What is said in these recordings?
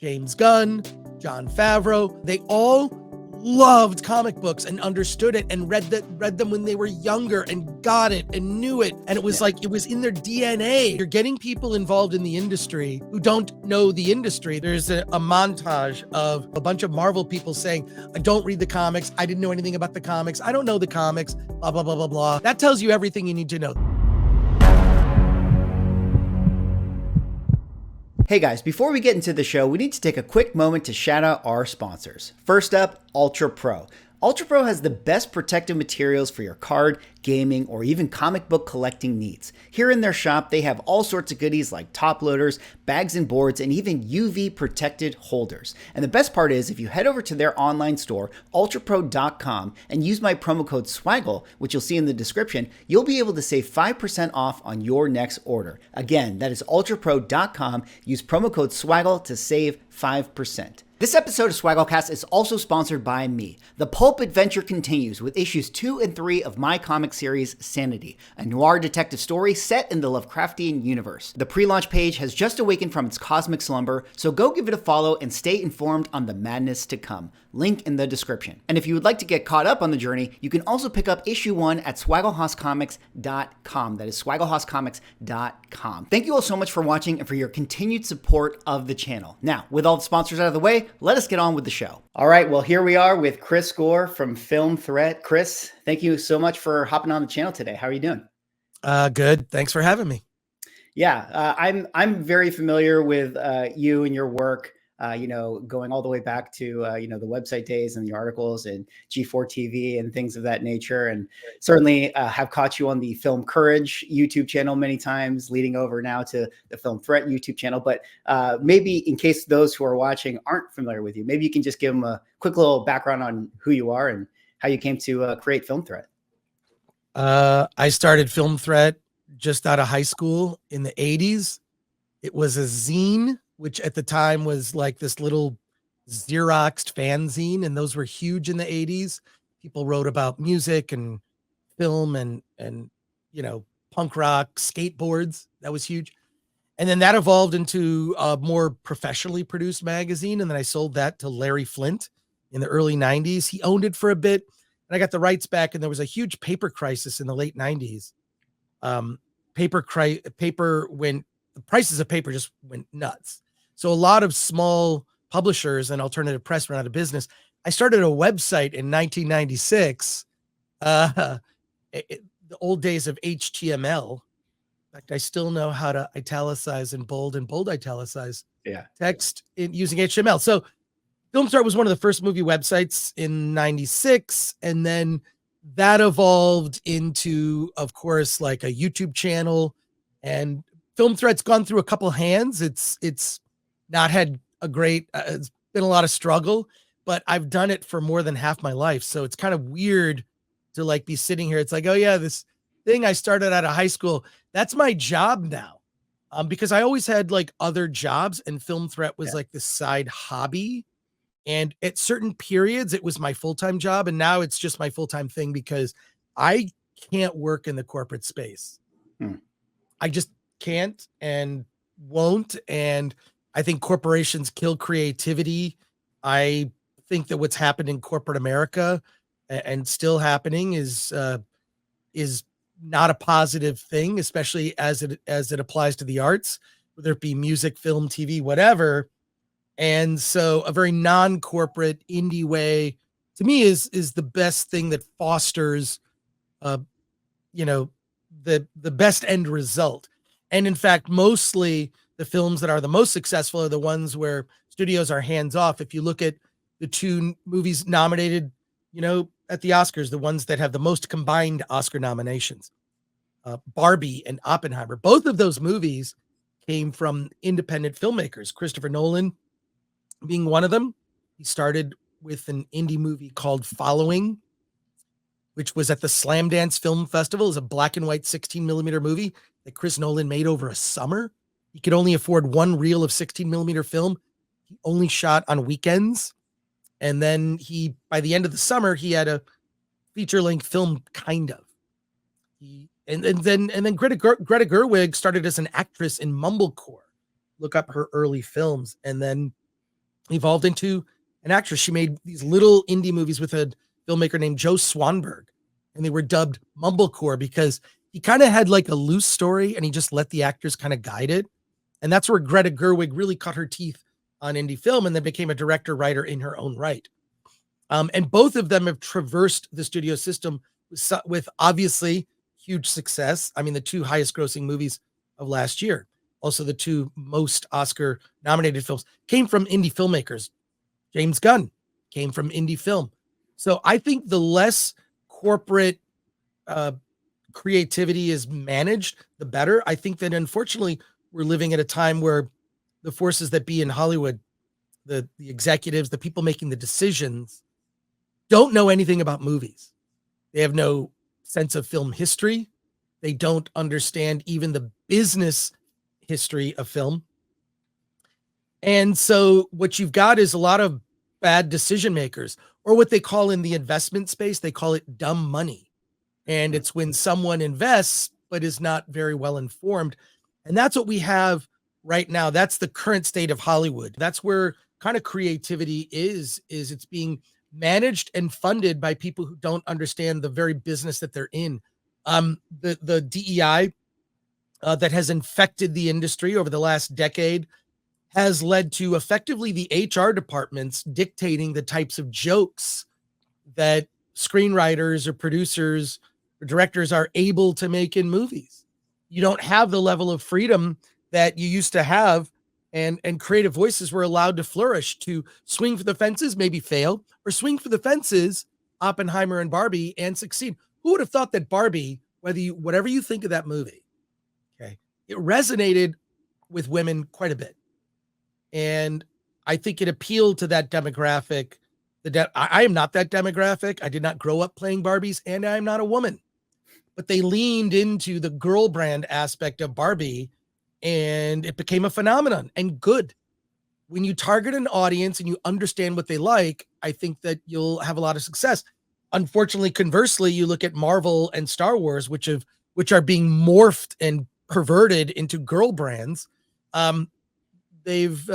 James Gunn, Jon Favreau, they all loved comic books and understood it and read them when they were younger and got it and knew it. And it was like, it was in their DNA. You're getting people involved in the industry who don't know the industry. There's a montage of a bunch of Marvel people saying, I don't read the comics. I didn't know anything about the comics. I don't know the comics, blah, blah, blah, blah, blah. That tells you everything you need to know. Hey guys, before we get into the show, we need to take a quick moment to shout out our sponsors. First up, Ultra Pro. Ultra Pro has the best protective materials for your card, gaming, or even comic book collecting needs. Here in their shop, they have all sorts of goodies like top loaders, bags and boards, and even UV protected holders. And the best part is, if you head over to their online store, ultrapro.com, and use my promo code SWAGGLE, which you'll see in the description, you'll be able to save 5% off on your next order. Again, that is ultrapro.com. Use promo code SWAGGLE to save 5%. This episode of Swagglecast is also sponsored by me. The pulp adventure continues with issues 2 and 3 of my comic series, Sanity, a noir detective story set in the Lovecraftian universe. The pre-launch page has just awakened from its cosmic slumber, so go give it a follow and stay informed on the madness to come. Link in the description. And if you would like to get caught up on the journey, you can also pick up issue 1 at swagglehosscomics.com. That is swagglehosscomics.com. Thank you all so much for watching and for your continued support of the channel. Now, with all the sponsors out of the way, let us get on with the show. All right, well, here we are with Chris Gore from Film Threat. Chris, thank you so much for hopping on the channel today. How are you doing? Good. Thanks for having me. Yeah, I'm very familiar with you and your work. Going all the way back to, the website days and the articles and G4 TV and things of that nature. And certainly have caught you on the Film Courage YouTube channel many times, leading over now to the Film Threat YouTube channel. But maybe in case those who are watching aren't familiar with you, maybe you can just give them a quick little background on who you are and how you came to create Film Threat. I started Film Threat just out of high school in the 80s. It was a zine, which at the time was like this little Xeroxed fanzine, and those were huge in the 80s. People wrote about music and film and punk rock, skateboards. That was huge. And then that evolved into a more professionally produced magazine, and then I sold that to Larry Flint in the early 90s. He owned it for a bit, and I got the rights back, and there was a huge paper crisis in the late 90s. Paper went, the prices of paper just went nuts. So a lot of small publishers and alternative press went out of business. I started a website in 1996, the old days of HTML. In fact, I still know how to italicize and bold italicize text using HTML. So Film Threat was one of the first movie websites in 96. And then that evolved into, of course, like a YouTube channel. And Film Threat's gone through a couple hands. It's not had a great, it's been a lot of struggle, but I've done it for more than half my life. So it's kind of weird to like be sitting here. It's like, oh yeah, this thing I started out of high school, that's my job now. Because I always had like other jobs, and Film Threat was like this side hobby. And at certain periods it was my full-time job. And now it's just my full-time thing because I can't work in the corporate space. I just can't and won't. And I think corporations kill creativity. I think that what's happened in corporate America and still happening is not a positive thing, especially as it applies to the arts, whether it be music, film, TV, whatever. And so a very non-corporate indie way to me is the best thing that fosters, the best end result. And in fact, mostly the films that are the most successful are the ones where studios are hands off. If you look at the two movies nominated, at the Oscars, the ones that have the most combined Oscar nominations, Barbie and Oppenheimer, both of those movies came from independent filmmakers. Christopher Nolan being one of them. He started with an indie movie called Following, which was at the Slamdance Film Festival. It was a black and white 16 millimeter movie that Chris Nolan made over a summer. He could only afford one reel of 16 millimeter film. He only shot on weekends. And then by the end of the summer, he had a feature length film, kind of. And then Greta Gerwig started as an actress in Mumblecore. Look up her early films. And then evolved into an actress. She made these little indie movies with a filmmaker named Joe Swanberg, and they were dubbed Mumblecore because he kind of had like a loose story and he just let the actors kind of guide it. And that's where Greta Gerwig really cut her teeth on indie film and then became a director writer in her own right. And both of them have traversed the studio system with obviously huge success. I mean, the two highest grossing movies of last year, also the two most Oscar nominated films, came from indie filmmakers. James Gunn came from indie film. So I think the less corporate creativity is managed, the better. I think that unfortunately we're living at a time where the forces that be in Hollywood, the executives, the people making the decisions, don't know anything about movies. They have no sense of film history. They don't understand even the business history of film. And so what you've got is a lot of bad decision makers, or what they call in the investment space, they call it dumb money. And it's when someone invests but is not very well informed. And that's what we have right now. That's the current state of Hollywood. That's where kind of creativity is it's being managed and funded by people who don't understand the very business that they're in. The DEI that has infected the industry over the last decade has led to effectively the HR departments dictating the types of jokes that screenwriters or producers or directors are able to make in movies. You don't have the level of freedom that you used to have, and creative voices were allowed to flourish, to swing for the fences, maybe fail, or swing for the fences, Oppenheimer and Barbie, and succeed. Who would have thought that Barbie, whatever you think of that movie, okay, it resonated with women quite a bit. And I think it appealed to that demographic. I am not that demographic. I did not grow up playing Barbies, and I'm not a woman. But they leaned into the girl brand aspect of Barbie, and it became a phenomenon, and good. When you target an audience and you understand what they like, I think that you'll have a lot of success. Unfortunately, conversely, you look at Marvel and Star Wars, which are being morphed and perverted into girl brands. They've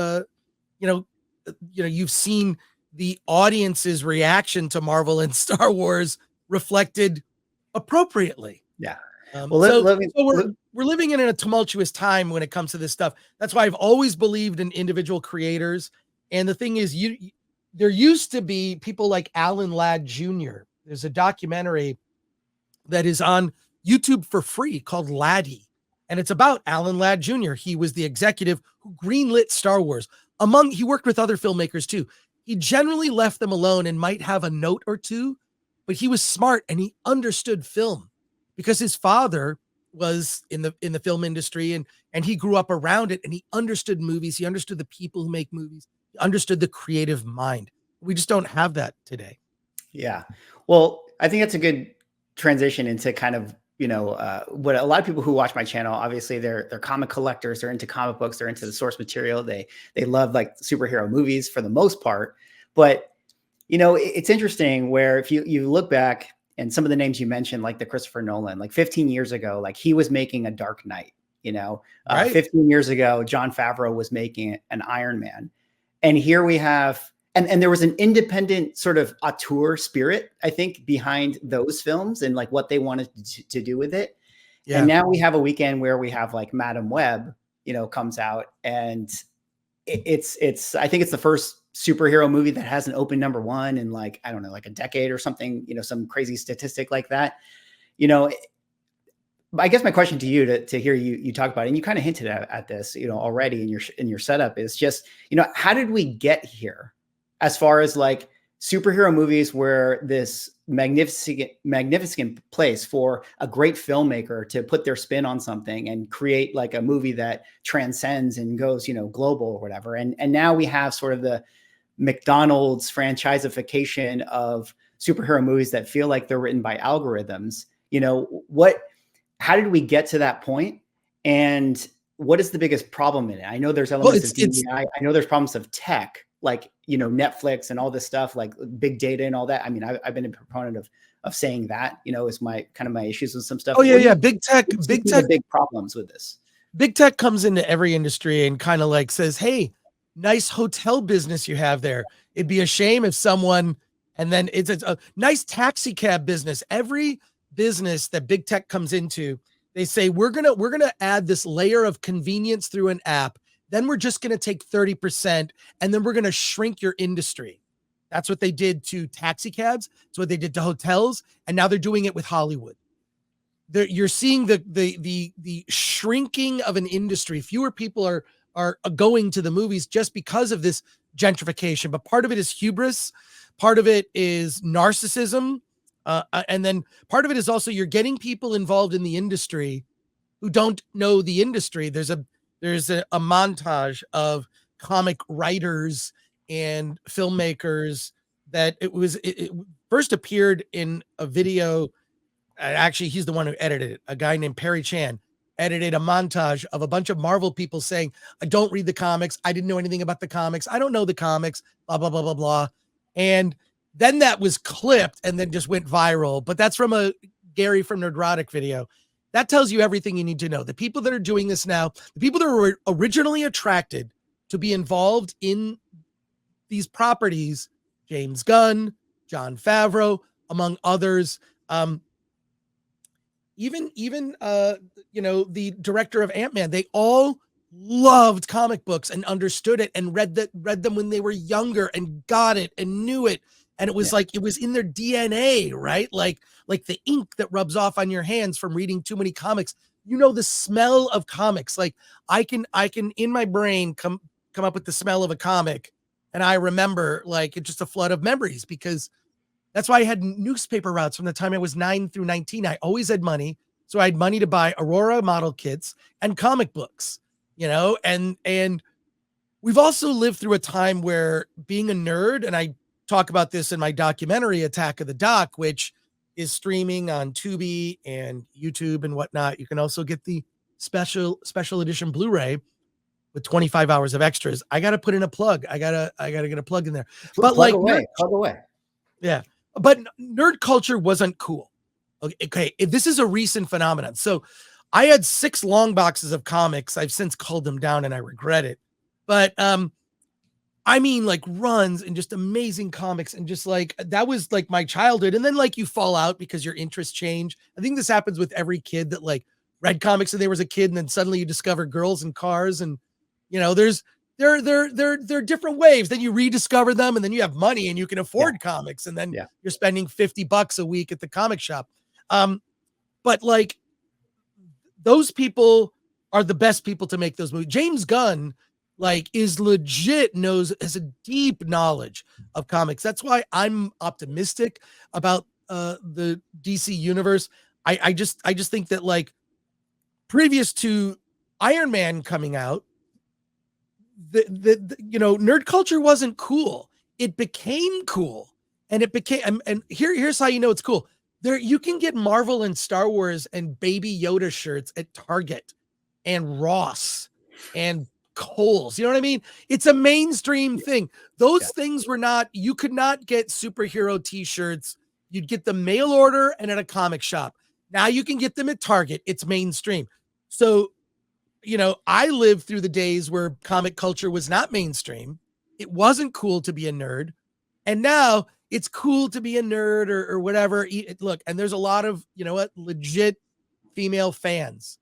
you've seen the audience's reaction to Marvel and Star Wars reflected appropriately. Yeah. We're living in a tumultuous time when it comes to this stuff. That's why I've always believed in individual creators. And the thing is, there used to be people like Alan Ladd Jr. There's a documentary that is on YouTube for free called Laddie. And it's about Alan Ladd Jr. He was the executive who greenlit Star Wars. He worked with other filmmakers too. He generally left them alone and might have a note or two, but he was smart and he understood film because his father was in the film industry and he grew up around it, and he understood movies. He understood the people who make movies. He understood the creative mind. We just don't have that today. Yeah. Well, I think that's a good transition into kind of, what a lot of people who watch my channel, obviously they're comic collectors, they're into comic books, they're into the source material. They love like superhero movies for the most part. But, it's interesting where if you look back and some of the names you mentioned, like the Christopher Nolan, like 15 years ago, like he was making a Dark Knight, Right. 15 years ago, Jon Favreau was making an Iron Man. And here we have, and there was an independent sort of auteur spirit, I think, behind those films and like what they wanted to do with it. Yeah. And now we have a weekend where we have like Madam Web, comes out, and it's I think it's the first superhero movie that has an open #1 in like, I don't know, like a decade or something, some crazy statistic like that. I guess my question to you to hear you talk about it, and you kind of hinted at this, already in your setup, is just, how did we get here as far as like superhero movies where this magnificent place for a great filmmaker to put their spin on something and create like a movie that transcends and goes, global or whatever. And now we have sort of the McDonald's franchiseification of superhero movies that feel like they're written by algorithms. How did we get to that point? And what is the biggest problem in it? I know there's elements of DEI. I know there's problems of tech, like, Netflix and all this stuff, like big data and all that. I mean, I've been a proponent of saying that, is my issues with some stuff. Oh yeah. Big tech, big problems with this. Big tech comes into every industry and kind of like says, hey, nice hotel business you have there. It'd be a shame if someone, and then it's a nice taxi cab business. Every business that big tech comes into, they say, we're gonna add this layer of convenience through an app. Then we're just gonna take 30%, and then we're gonna shrink your industry. That's what they did to taxi cabs. It's what they did to hotels, and now they're doing it with Hollywood. You're seeing the shrinking of an industry. Fewer people are going to the movies just because of this gentrification. But part of it is hubris, part of it is narcissism, and then part of it is also you're getting people involved in the industry who don't know the industry. There's a montage of comic writers and filmmakers that it first appeared in a video. Actually, he's the one who edited it. A guy named Perry Chan edited a montage of a bunch of Marvel people saying, I don't read the comics. I didn't know anything about the comics. I don't know the comics, blah, blah, blah, blah, blah. And then that was clipped and then just went viral. But that's from a Gary from Nerdrotic video. That tells you everything you need to know. The people that are doing this now, the people that were originally attracted to be involved in these properties, James Gunn, Jon Favreau, among others, even the director of Ant-Man, they all loved comic books and understood it and read them when they were younger and got it and knew it. And it was like, it was in their DNA, right? Like the ink that rubs off on your hands from reading too many comics. The smell of comics. Like I can in my brain come up with the smell of a comic. And I remember like it's just a flood of memories, because that's why I had newspaper routes from the time I was 9 through 19. I always had money. So I had money to buy Aurora model kits and comic books, and we've also lived through a time where being a nerd, and I talk about this in my documentary, Attack of the Doc, which is streaming on Tubi and YouTube and whatnot. You can also get the special edition Blu-ray with 25 hours of extras. I got to put in a plug. I gotta get a plug in there. But plug away. Yeah. But nerd culture wasn't cool. Okay. This is a recent phenomenon. So I had 6 long boxes of comics. I've since culled them down and I regret it. But I mean, like runs and just amazing comics, and just like that was like my childhood. And then like you fall out because your interests change. I think this happens with every kid that like read comics when they was a kid, and then suddenly you discover girls and cars, and there are different waves. Then you rediscover them, and then you have money and you can afford comics, and then you're spending $50 a week at the comic shop. But like those people are the best people to make those movies. James Gunn like is legit, has a deep knowledge of comics. That's why I'm optimistic about the DC universe. I just think that like previous to Iron Man coming out, nerd culture wasn't cool. It became cool, and here's how you know it's cool. There you can get Marvel and Star Wars and Baby Yoda shirts at Target and Ross and Kohl's. You know what I mean? It's a mainstream thing. Those things were not, you could not get superhero t-shirts. You'd get the mail order and at a comic shop. Now you can get them at Target. It's mainstream. So, I lived through the days where comic culture was not mainstream. It wasn't cool to be a nerd. And now it's cool to be a nerd or whatever. Look, and there's a lot of, legit female fans.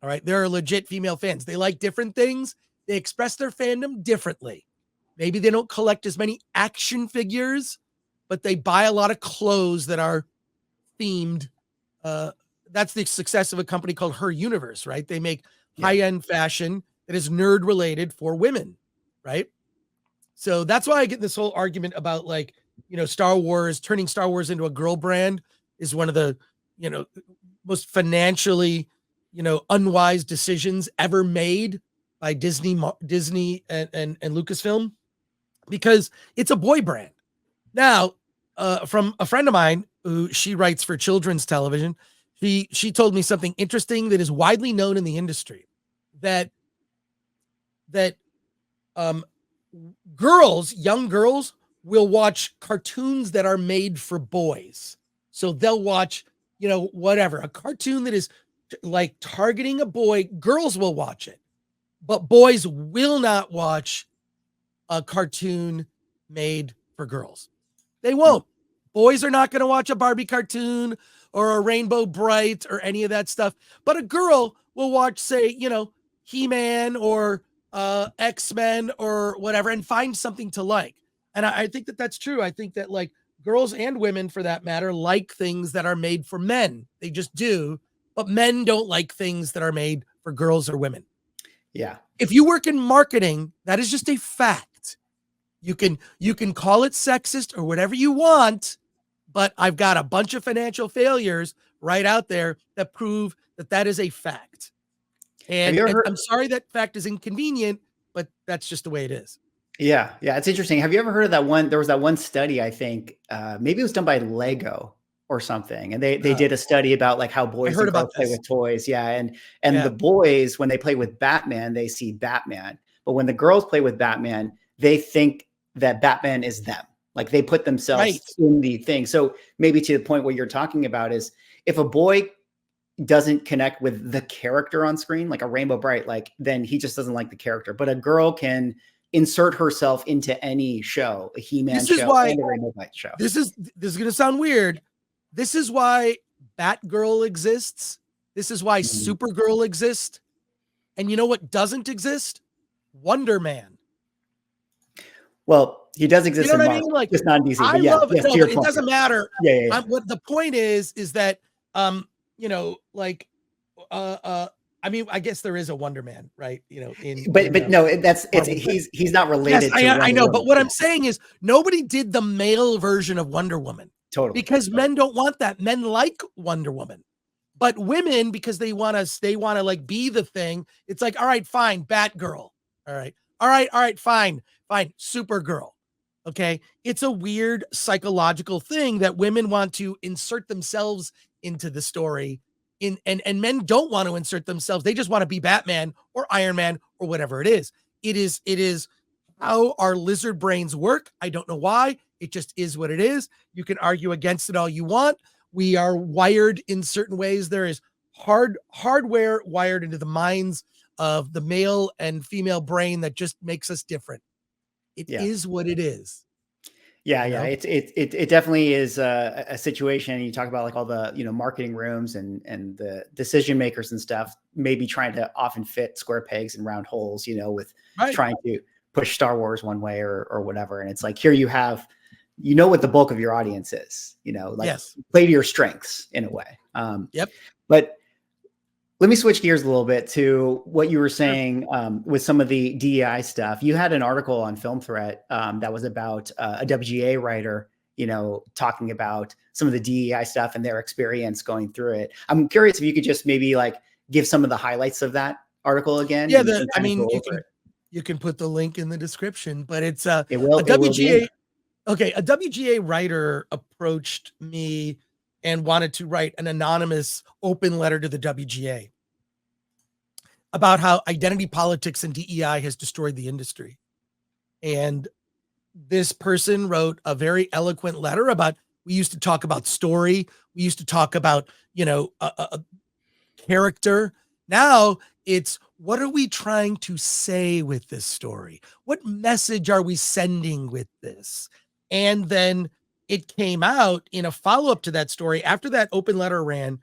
All right. There are legit female fans. They like different things. They express their fandom differently. Maybe they don't collect as many action figures, but they buy a lot of clothes that are themed. That's the success of a company called Her Universe, right? They make high-end fashion that is nerd related for women, right? So that's why I get this whole argument about like, Star Wars, turning Star Wars into a girl brand is one of the, most financially, unwise decisions ever made by Disney and Lucasfilm, because it's a boy brand. Now, from a friend of mine who she writes for children's television, she told me something interesting that is widely known in the industry, that young girls will watch cartoons that are made for boys. So they'll watch, whatever, a cartoon that is like targeting a boy. Girls will watch it, but boys will not watch a cartoon made for girls. They won't. Boys are not going to watch a Barbie cartoon or a Rainbow Bright or any of that stuff. But a girl will watch, say, He-Man or X-Men or whatever and find something to like. And I think that that's true. I think that like girls and women for that matter like things that are made for men. They just do. But men don't like things that are made for girls or women. Yeah. If you work in marketing, that is just a fact. You can call it sexist or whatever you want, but I've got a bunch of financial failures right out there that prove that that is a fact. And I'm sorry that fact is inconvenient, but that's just the way it is. Yeah. Yeah. It's interesting. Have you ever heard of that one? There was that one study, I think, maybe it was done by Lego or something. And they did a study about like how boys and girls play with toys. Yeah. And the boys, when they play with Batman, they see Batman. But when the girls play with Batman, they think that Batman is them. Like they put themselves in the thing. So maybe to the point what you're talking about is if a boy doesn't connect with the character on screen, like a Rainbow Bright, like then he just doesn't like the character. But a girl can insert herself into any show, a He-Man show and a Rainbow Bright show. This is going to sound weird. This is why Batgirl exists. This is why Supergirl exists. And you know what doesn't exist? Wonder Man. Well, he does exist in Marvel, like, just not in DC. But yeah, love it. No, but it doesn't matter. Yeah. What the point is that, I mean, I guess there is a Wonder Man, right? But no, he's not related. Yes, I know. But what I'm saying is nobody did the male version of Wonder Woman. Totally. Because men don't want that. Men like Wonder Woman. But women, because they want to like be the thing. It's like, all right, fine, Batgirl. All right, fine, Supergirl. Okay. It's a weird psychological thing that women want to insert themselves into the story and men don't want to insert themselves. They just want to be Batman or Iron Man or whatever it is. It is how our lizard brains work. I don't know why. It just is what it is. You can argue against it all you want. We are wired in certain ways. There is hardware wired into the minds of the male and female brain that just makes us different. It is what it is. Yeah. Yeah. It definitely is a situation. You talk about like all the, marketing rooms and the decision makers and stuff, maybe trying to often fit square pegs in round holes, with trying to push Star Wars one way or whatever. And it's like, here you have, what the bulk of your audience is, play to your strengths in a way. But let me switch gears a little bit to what you were saying with some of the DEI stuff. You had an article on Film Threat that was about a WGA writer, talking about some of the DEI stuff and their experience going through it. I'm curious if you could just maybe like give some of the highlights of that article again. Yeah, you can put the link in the description, but it's a WGA. Okay, a WGA writer approached me and wanted to write an anonymous open letter to the WGA about how identity politics and DEI has destroyed the industry. And this person wrote a very eloquent letter about, we used to talk about story. We used to talk about, a character. Now it's, what are we trying to say with this story? What message are we sending with this? And then it came out in a follow-up to that story. After that open letter ran,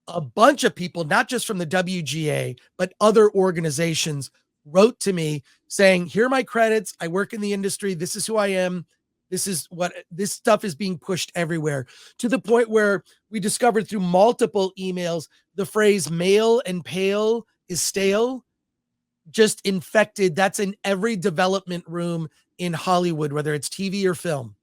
a bunch of people, not just from the WGA, but other organizations wrote to me saying, here are my credits. I work in the industry. This is who I am. This stuff is being pushed everywhere, to the point where we discovered through multiple emails, the phrase male and pale is stale, just infected. That's in every development room in Hollywood, whether it's TV or film.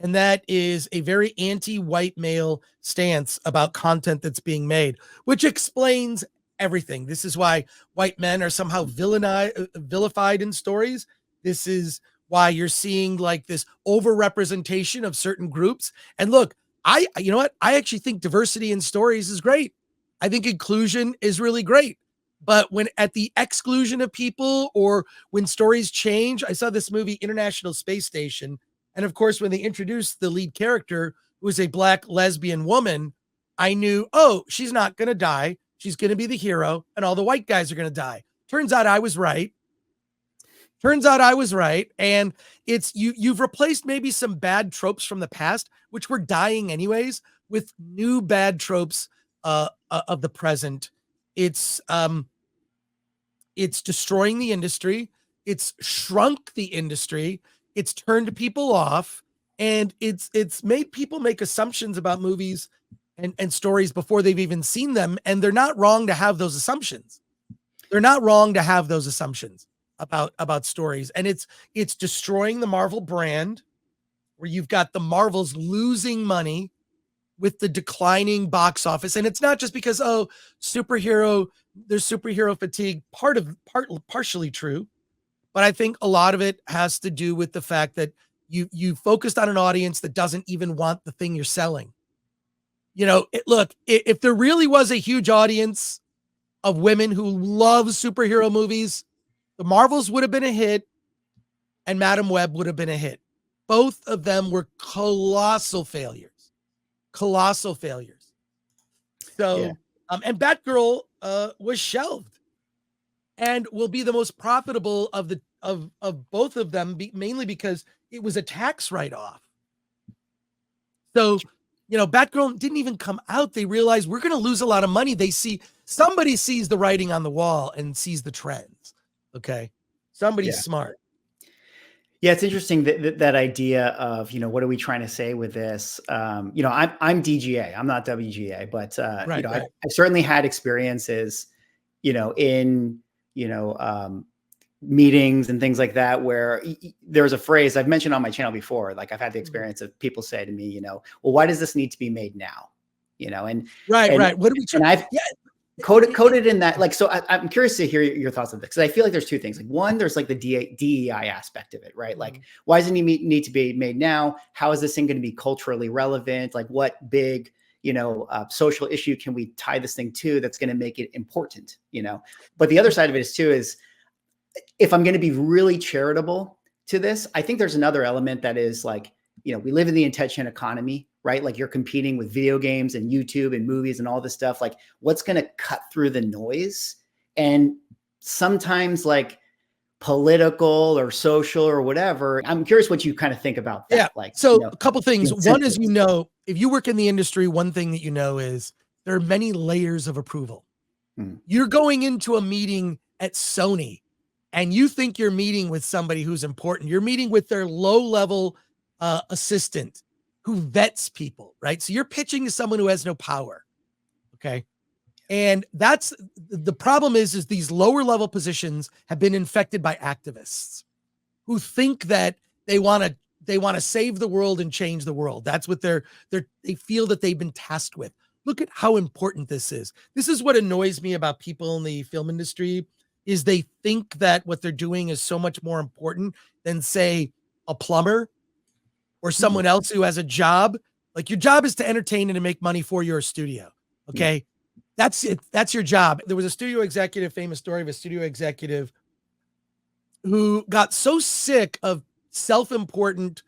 And that is a very anti-white male stance about content that's being made, which explains everything. This is why white men are somehow vilified in stories. This is why you're seeing like this overrepresentation of certain groups. And look, I actually think diversity in stories is great. I think inclusion is really great. But when at the exclusion of people, or when stories change, I saw this movie, International Space Station. And of course, when they introduced the lead character, who is a Black lesbian woman, I knew, oh, she's not going to die. She's going to be the hero, and all the white guys are going to die. Turns out I was right. Turns out I was right. And it's you've replaced maybe some bad tropes from the past, which were dying anyways, with new bad tropes of the present. It's destroying the industry. It's shrunk the industry. It's turned people off, and it's made people make assumptions about movies and stories before they've even seen them. And they're not wrong to have those assumptions. They're not wrong to have those assumptions about stories. And it's destroying the Marvel brand, where you've got the Marvels losing money with the declining box office. And it's not just because, there's superhero fatigue, partially true. But I think a lot of it has to do with the fact that you focused on an audience that doesn't even want the thing you're selling. Look, if there really was a huge audience of women who love superhero movies, the Marvels would have been a hit and Madam Web would have been a hit. Both of them were colossal failures. So, and Batgirl was shelved and will be the most profitable of both of them, mainly because it was a tax write-off. So, Batgirl didn't even come out. They realized we're going to lose a lot of money. Somebody sees the writing on the wall and sees the trends. Okay. Somebody's smart. Yeah, it's interesting that idea of, what are we trying to say with this? I'm DGA, I'm not WGA, but Right. I've certainly had experiences, in meetings and things like that, where there's a phrase I've mentioned on my channel before. Like, I've had the experience of people say to me, well, why does this need to be made now? Right. What do we? And I've coded in that, like, so I'm curious to hear your thoughts on this, because I feel like there's two things. Like, one, there's like the DEI aspect of it, right? Like, why does it need to be made now? How is this thing going to be culturally relevant? Like, what big, social issue can we tie this thing to that's going to make it important? But the other side of it is if I'm going to be really charitable to this, I think there's another element that is like, we live in the attention economy, right? Like, you're competing with video games and YouTube and movies and all this stuff. Like, what's going to cut through the noise? And sometimes, like, political or social or whatever. I'm curious what you kind of think about that. Yeah. Like, so a couple things. One is, incentives. if you work in the industry, one thing that is there are many layers of approval. You're going into a meeting at Sony and you think you're meeting with somebody who's important. You're meeting with their low-level assistant who vets people, right? So you're pitching to someone who has no power. Okay. And that's the problem is these lower level positions have been infected by activists who think that they want to save the world and change the world. That's what they feel that they've been tasked with. Look at how important this is. This is what annoys me about people in the film industry is they think that what they're doing is so much more important than, say, a plumber or someone else who has a job. Like, your job is to entertain and to make money for your studio. Okay. That's it. That's your job. There was a famous story of a studio executive who got so sick of self-important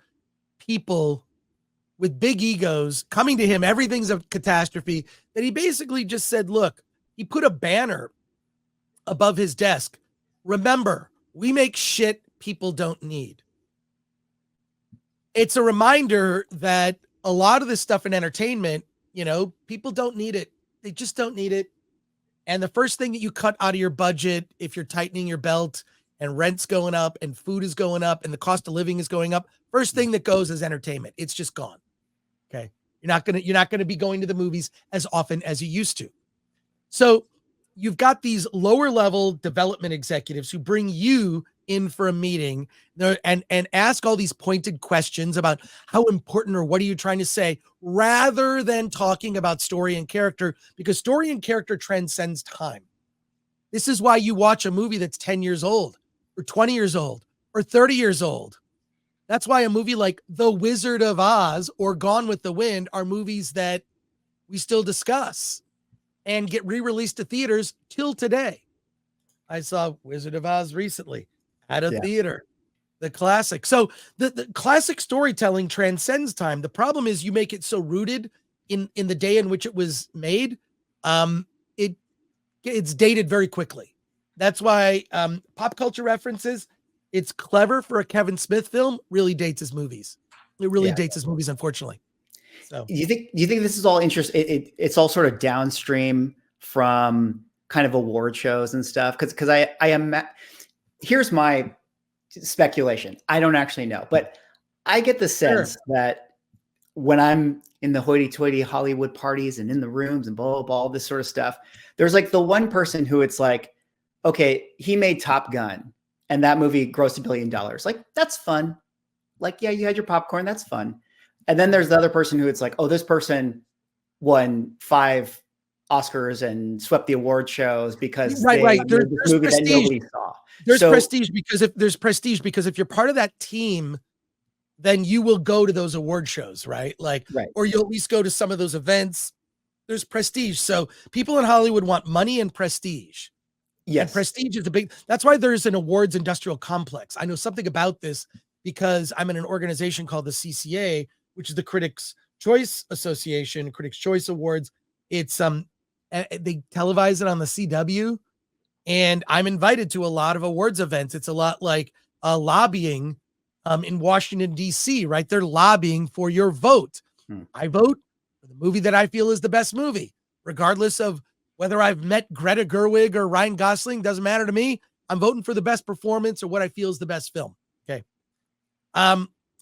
people with big egos coming to him. Everything's a catastrophe, that he basically just said, look, he put a banner above his desk. Remember, we make shit people don't need. It's a reminder that a lot of this stuff in entertainment, people don't need it. They just don't need it. And the first thing that you cut out of your budget, if you're tightening your belt and rent's going up and food is going up and the cost of living is going up, first thing that goes is entertainment. It's just gone. Okay. You're not going to be going to the movies as often as you used to. So you've got these lower level development executives who bring you in for a meeting and ask all these pointed questions about how important or what are you trying to say, rather than talking about story and character, because story and character transcends time. This is why you watch a movie that's 10 years old or 20 years old or 30 years old. That's why a movie like The Wizard of Oz or Gone with the Wind are movies that we still discuss and get re-released to theaters till today. I saw Wizard of Oz recently at a theater, the classic. So the classic storytelling transcends time. The problem is you make it so rooted in the day in which it was made. It's dated very quickly. That's why pop culture references, it's clever for a Kevin Smith film, really dates his movies. It really dates his movies, unfortunately. So do you think this is all it's all sort of downstream from kind of award shows and stuff? Because I am, here's my speculation. I don't actually know, but I get the sense that when I'm in the hoity-toity Hollywood parties and in the rooms and blah, blah, blah, all this sort of stuff, there's like the one person who it's like, okay, he made Top Gun and that movie grossed $1 billion. Like, that's fun. Like, yeah, you had your popcorn. That's fun. And then there's the other person who it's like, oh, this person won 5 Oscars and swept the award shows because they made this movie that nobody saw. There's prestige because if you're part of that team, then you will go to those award shows, right? Like, or you'll at least go to some of those events. There's prestige. So people in Hollywood want money and prestige. Yes. And prestige is that's why there's an awards industrial complex. I know something about this because I'm in an organization called the CCA, which is the Critics' Choice Association, Critics' Choice Awards. It's they televise it on the CW, and I'm invited to a lot of awards events. It's a lot like lobbying in Washington, D.C., right? They're lobbying for your vote. I vote for the movie that I feel is the best movie, regardless of whether I've met Greta Gerwig or Ryan Gosling. Doesn't matter to me. I'm voting for the best performance or what I feel is the best film. Okay.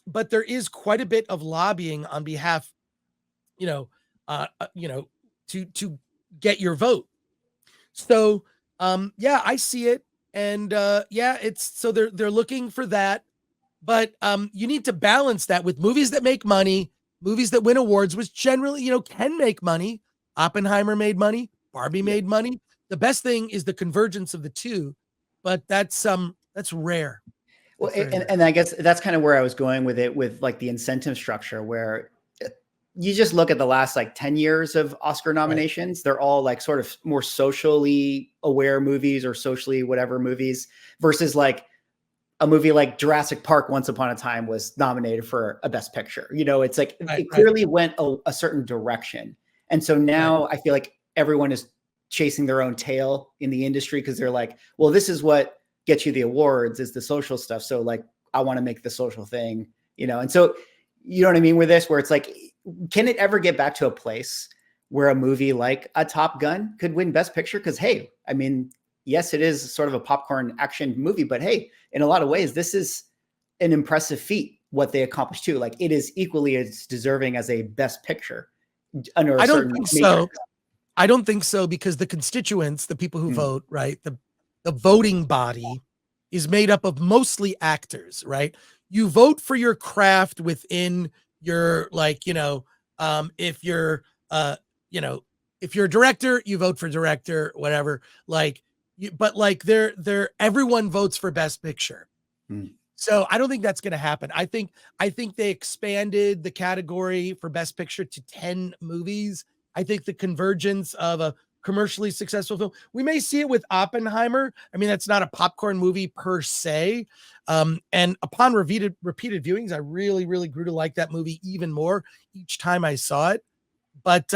But there is quite a bit of lobbying on behalf, to get your vote. So, I see it. And, it's, so they're looking for that, but, you need to balance that with movies that make money, movies that win awards, which generally, can make money. Oppenheimer made money. Barbie made money. The best thing is the convergence of the two, but that's rare. Well, and I guess that's kind of where I was going with it, with like the incentive structure, where you just look at the last like 10 years of Oscar nominations. Right. They're all like sort of more socially aware movies or socially whatever movies versus like a movie like Jurassic Park Once Upon a Time was nominated for a Best Picture. It's like it clearly went a certain direction. And so now I feel like everyone is chasing their own tail in the industry because they're like, well, this is what gets you the awards is the social stuff. So like, I want to make the social thing, and so, you know what I mean with this, where it's like, can it ever get back to a place where a movie like a Top Gun could win Best Picture? Because, hey, I mean, yes, it is sort of a popcorn action movie, but hey, in a lot of ways, this is an impressive feat, what they accomplished too. Like it is equally as deserving as a Best Picture. Under a I don't certain think matrix. so. I don't think so because the constituents, the people who vote, right? The voting body is made up of mostly actors, right? You vote for your craft within your, like, if you're, if you're a director, you vote for director, whatever. Like, but like everyone votes for Best Picture. So I don't think that's going to happen. I think they expanded the category for Best Picture to 10 movies. I think the convergence of a commercially successful film, we may see it with Oppenheimer. I mean, that's not a popcorn movie per se. And upon repeated viewings, I really, really grew to like that movie even more each time I saw it. But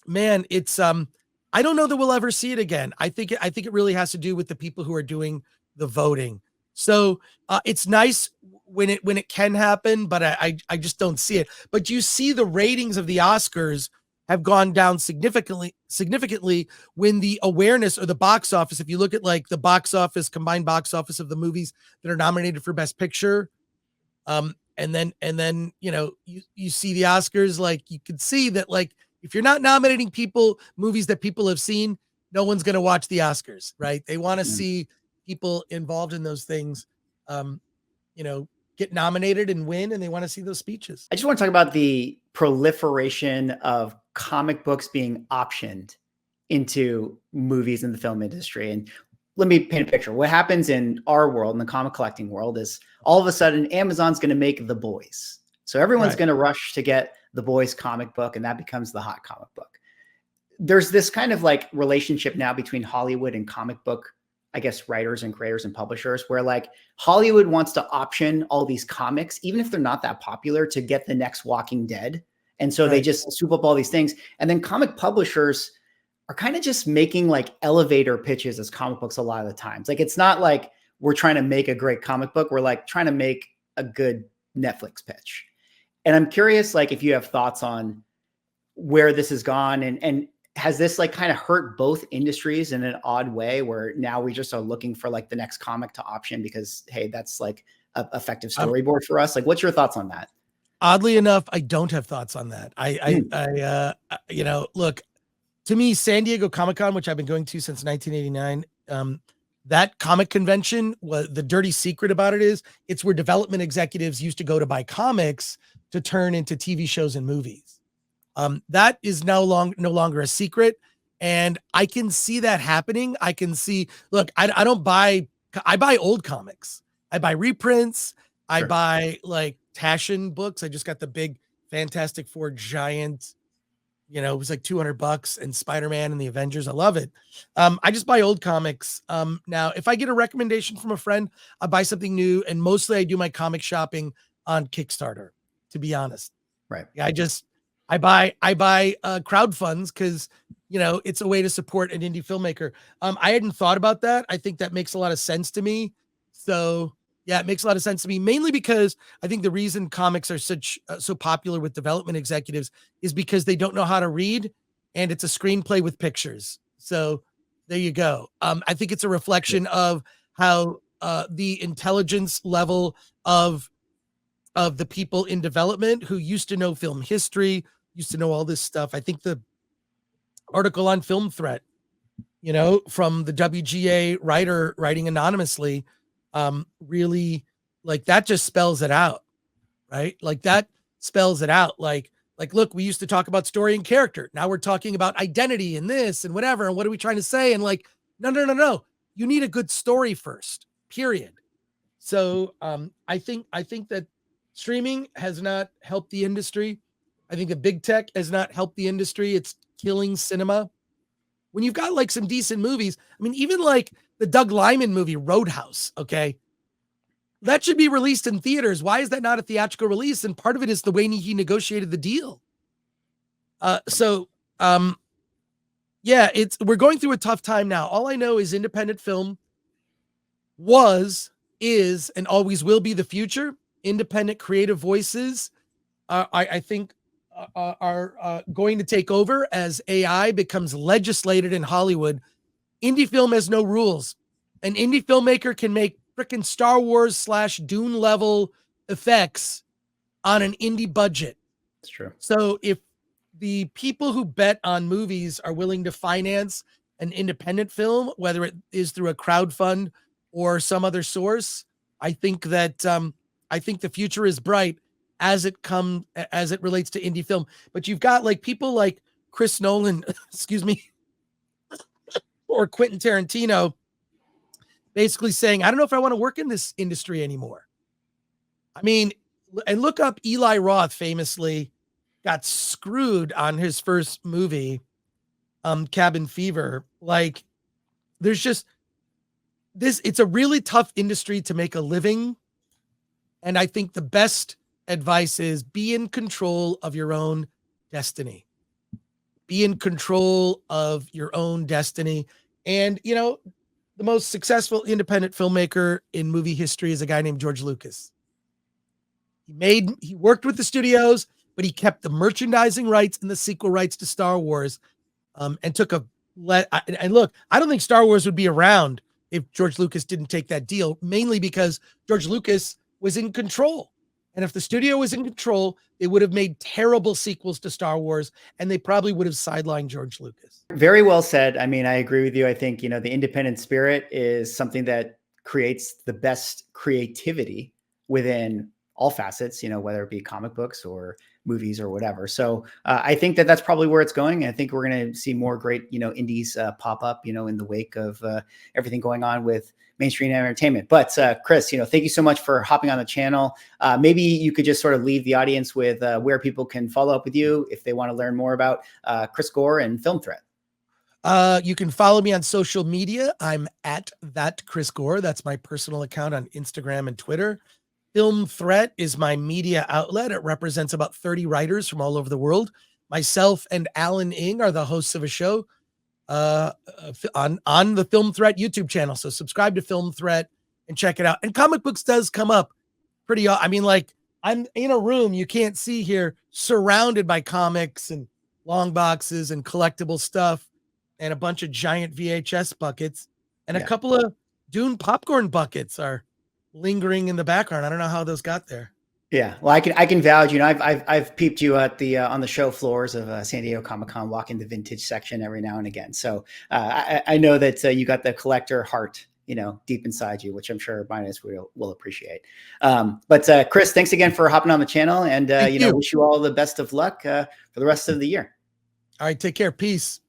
man, it's I don't know that we'll ever see it again. I think it really has to do with the people who are doing the voting. So it's nice when it can happen, but I just don't see it. But you see the ratings of the Oscars have gone down significantly when the awareness or the box office, if you look at like the combined box office of the movies that are nominated for Best Picture, and then you see the Oscars, like you can see that like if you're not nominating movies that people have seen, no one's going to watch the Oscars, right? They want to see people involved in those things, get nominated and win, and they want to see those speeches. I just want to talk about the proliferation of comic books being optioned into movies in the film industry. And let me paint a picture. What happens in our world, in the comic collecting world, is all of a sudden Amazon's going to make The Boys. So everyone's going to rush to get The Boys comic book, and that becomes the hot comic book. There's this kind of like relationship now between Hollywood and comic book, I guess, writers and creators and publishers, where like Hollywood wants to option all these comics, even if they're not that popular, to get the next Walking Dead. And so they just swoop up all these things. And then comic publishers are kind of just making like elevator pitches as comic books a lot of the times. Like, it's not like we're trying to make a great comic book. We're like trying to make a good Netflix pitch. And I'm curious, like, if you have thoughts on where this has gone, and has this like kind of hurt both industries in an odd way, where now we just are looking for like the next comic to option because, hey, that's like a effective storyboard for us. Like, what's your thoughts on that? Oddly enough, I don't have thoughts on that. Look, to me, San Diego Comic-Con, which I've been going to since 1989, that comic convention, was the dirty secret about it is it's where development executives used to go to buy comics to turn into TV shows and movies. That is no longer a secret. And I can see that happening. I can see, look, I buy old comics. I buy reprints. I buy like Taschen books. I just got the big Fantastic Four giant, it was like $200, and Spider-Man and the Avengers. I love it. I just buy old comics. Now, if I get a recommendation from a friend, I buy something new, and mostly I do my comic shopping on Kickstarter, to be honest. Right. I buy crowd funds because, it's a way to support an indie filmmaker. I hadn't thought about that. I think that makes a lot of sense to me. So yeah, it makes a lot of sense to me, mainly because I think the reason comics are so popular with development executives is because they don't know how to read, and it's a screenplay with pictures. So there you go. I think it's a reflection of how the intelligence level of the people in development who used to know film history, used to know all this stuff. I think the article on Film Threat, from the WGA writer writing anonymously, really, like, that just spells it out, right? Like, that spells it out. Like, look, we used to talk about story and character. Now we're talking about identity and this and whatever. And what are we trying to say? And like, no. You need a good story first, period. So I think that streaming has not helped the industry. I think the big tech has not helped the industry. It's killing cinema. When you've got like some decent movies, I mean, even like the Doug Liman movie Roadhouse, okay? That should be released in theaters. Why is that not a theatrical release? And part of it is the way he negotiated the deal. Yeah, we're going through a tough time now. All I know is independent film is, and always will be the future. Independent creative voices, I think, are going to take over as AI becomes legislated in Hollywood. Indie film has no rules. An indie filmmaker can make freaking Star Wars / Dune level effects on an indie budget. That's true. So if the people who bet on movies are willing to finance an independent film, whether it is through a crowd fund or some other source, I think that the future is bright as it relates to indie film. But you've got like people like Chris Nolan, excuse me, or Quentin Tarantino basically saying, I don't know if I want to work in this industry anymore. I mean, and look up Eli Roth, famously got screwed on his first movie, Cabin Fever. Like, there's just it's a really tough industry to make a living. And I think the best advice is be in control of your own destiny. Be in control of your own destiny. And, the most successful independent filmmaker in movie history is a guy named George Lucas. He worked with the studios, but he kept the merchandising rights and the sequel rights to Star Wars, and look, I don't think Star Wars would be around if George Lucas didn't take that deal, mainly because George Lucas was in control. And if the studio was in control, they would have made terrible sequels to Star Wars, and they probably would have sidelined George Lucas. Very well said. I mean, I agree with you. I think, the independent spirit is something that creates the best creativity within all facets, whether it be comic books or movies or whatever. So I think that that's probably where it's going. I think we're going to see more great, indies pop up, in the wake of everything going on with mainstream entertainment. But Chris, thank you so much for hopping on the channel. Maybe you could just sort of leave the audience with where people can follow up with you if they want to learn more about Chris Gore and Film Threat. You can follow me on social media. I'm at that Chris Gore. That's my personal account on Instagram and Twitter. Film Threat is my media outlet. It represents about 30 writers from all over the world. Myself and Alan Ng are the hosts of a show on the Film Threat YouTube channel. So subscribe to Film Threat. and check it out. And comic books does come up pretty. I mean, like I'm in a room you can't see here, surrounded by comics and long boxes and collectible stuff, and a bunch of giant VHS buckets, and a couple of Dune popcorn buckets are lingering in the background. I don't know how those got there. Yeah, well, I can vouch. You know, I've peeped you at the on the show floors of San Diego Comic-Con, walking the vintage section every now and again. So I know that you got the collector heart, you know, deep inside you, which I'm sure Binance will appreciate. But Chris, thanks again for hopping on the channel, and you know, wish you all the best of luck for the rest of the year. All right, take care. Peace.